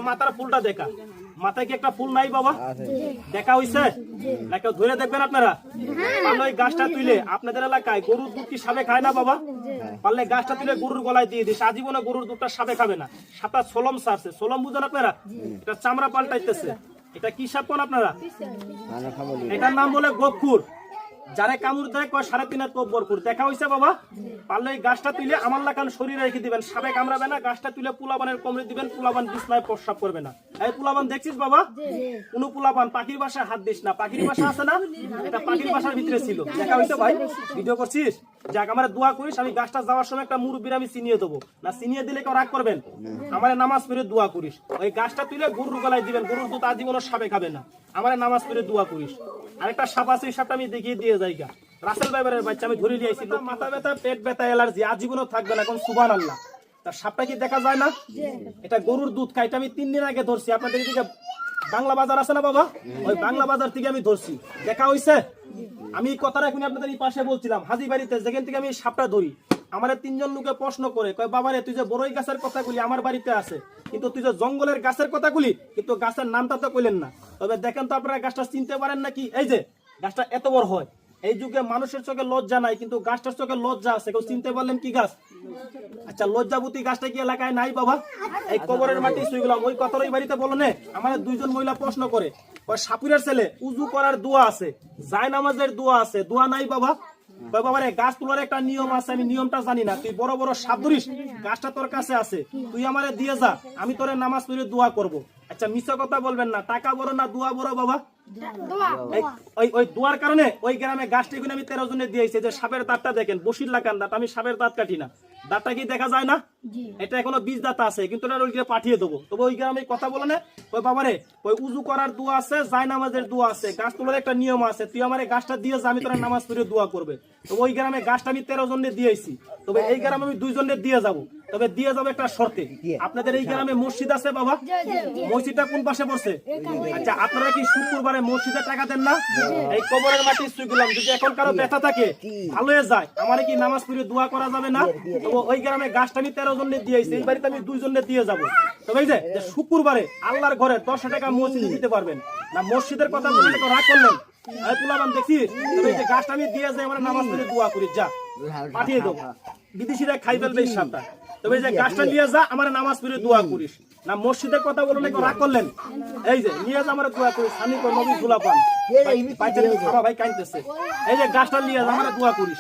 তোর মাথার ফুলটা দেখা, মাথায় কি একটা ফুল নাই বাবা? দেখা হইছে না? কেউ ধরে দেখবেন আপনারা? পারলে ওই গাছটা তুলে আপনাদের এলাকায় গরুর দুধ কি সাপে খায় না বাবা? পারলে গাছটা তুলে গরুর গলায় দিয়ে দিস, আজীবনে গরুর দুধটা সাপে খাবে না। সাপটা সোলম সারছে, সোলম বুঝেন আপনারা? এটা চামড়া পাল্টাইতেছে। এটা কি সাপ কোন আপনারা? এটার নাম বলে গোখুর। যারে কামড় দেয় কয় 3.5 হাত গোবরপুর। দেখা হইছে বাবা? পারলে এই গাছটা তুলে আমার লাগান শরীরে রেখে দিবেন, সাপে কামড়াবে না। গাছটা তুলে পোলাবানের কোমরে দিবেন, পোলাবান বিছনায় প্রস্রাব করবে না। এই পোলাবান দেখছিস বাবা? কোন পোলাবান পাখির বাসায় হাত দিস না। পাখির বাসা আছে না, এটা পাখির বাসার ভিতরে ছিল। দেখা হইছে ভাই? ভিডিও করছিস? যাক, আমার দোয়া করিস, আমি গাছটা যাওয়ার সময় একটা মুরব্বির আমি চিনিয়ে দেবো না। চিনিয়ে দিলে কেউ রাগ করবেন? আমার নামাজ পড়ে দোয়া করিস, ওই গাছটা তুলে গরুর গলায় দিবেন, গরুর দুধ আজীবন সাপে খাবে না। আমার নামাজ পড়ে দোয়া করিস। আরেকটা সাপ আছে, এই সাপটা আমি দেখিয়ে দিয়ে যাইগা। রাসেল ভাইবারের বাচ্চা আমি ধরে নিয়েছি। মাথা ব্যথা, পেট ব্যথা, অ্যালার্জি আজীবনও থাকবে না। এখন সুবহানাল্লাহ। তার সাপটা কি দেখা যায় না? এটা গরুর দুধ খায়। এটা আমি 3 দিন আগে ধরছি। আপনাদের এদিকে বাংলা বাজার আছে না বাবা? ওই বাংলা বাজার থেকে আমি ধরছি। দেখা হইছে? আমি কথাটা এখন আপনাদের এই পাশে বলছিলাম, হাজি বাড়িতে যেখান থেকে আমি সাপটা ধরি, আমার 3 জন লোকে প্রশ্ন করে, কয় বাবা রে, তুই যে বড়ই গাছের কথাগুলি আমার বাড়িতে আছে, কিন্তু তুই যে জঙ্গলের গাছের কথাগুলি, কিন্তু গাছের নামটা তো কইলেন না। তবে দেখেন তো আপনারা গাছটা চিনতে পারেন নাকি? এই যে গাছটা এত বড় হয়, এই যুগে মানুষের চোখে লজ্জা নাই, কিন্তু গাছটার চোখে লজ্জা আছে। কেউ চিনতে পারলেন কি গাছ? আচ্ছা, লজ্জাবতী গাছটা কি এলাকায় নাই বাবা? এই কবরের মাটি শুইগুলাম, ওই কথার ওই বাড়িতে বলো না। আমার 2 জন মহিলা প্রশ্ন করে, ওই সাপুরের ছেলে উজু করার দোয়া আছে, জায় নামাজের দোয়া আছে, দোয়া নাই বাবা? কয় বাবা রে, গাছ তোলার একটা নিয়ম আছে, আমি নিয়মটা জানি না। তুই বড় বড় সাপ ধরিস, গাছটা তোর কাছে আছে, তুই আমারে দিয়ে যা, আমি তোরে নামাজ পড়ে দোয়া করব। আচ্ছা, মিছা কথা বলবেন না। টাকা বড় না দোয়া বড় বাবা? ওই দোয়ার কারণে ওই গ্রামে গাছটা আমি 13 জনে দিয়েছি। যে সাপের দাঁতটা দেখেন, বসির লাগান দাঁত, আমি সাপের দাঁত কাটি না। দাঁতটা কি দেখা যায় না? এটা এখনো 20 দাঁত আছে, কিন্তু ওই পাঠিয়ে দেবো। তবে ওই গ্রামে কথা বলে না। ওই বাবারে, ওই উজু করার দোয়া আছে, জায় নামাজের দোয়া আছে, গাছ তোলার একটা নিয়ম আছে, তুই আমার গাছটা দিয়ে যা, আমি তোরা নামাজ পড়ে দোয়া করবে। তবে ওই গ্রামে গাছটা আমি 13 জনে দিয়েছি। তবে এই গ্রামে আমি 2 জনে দিয়ে যাবো। তবে দিয়ে যাবো একটা শর্তে। আপনাদের এই গ্রামে মসজিদ আছে বাবা? মসজিদটা কোন পাশে পড়ছে? আচ্ছা, আপনারা কি শুক্রবারে মসজিদে টাকা দেন না? এই কবরের মাটি শুইগুলাম, যদি এখন কারো ব্যথা থাকে, ভালো হয়ে যায়, আমার কি নামাজ পড়ে দোয়া করা যাবে না? তবে ওই গ্রামে গাছটা আমি 13 জনে দিয়েছি, এই বাড়িতে আমি 2 জনে দিয়ে যাবো। তবে এই যে শুক্রবারে আল্লাহর ঘরে 10 টাকা মসজিদে দিতে পারবেন না? মসজিদের কথা বলে তো রাগ করলেন? তুলাবান দেখছিস? তবে এই যে গাছটা আমি দিয়ে যাই, আমার নামাজ পড়ে দোয়া করি, যা পাঠিয়ে দেবো। বিদেশিরা খাই ফেলবে এই সাপটা। তবে এই যে গাছটা নিয়ে যা, আমার নামাজ পড়ে দোয়া করিস না। মসজিদের কথা বলে নাকি রাগ করলেন? এই যে নিয়ে যা, আমার দোয়া করিস। সানি নবী দুলাপান ভাই কাঁদতেছে। এই যে গাছটা নিয়ে যা, আমার দোয়া করিস।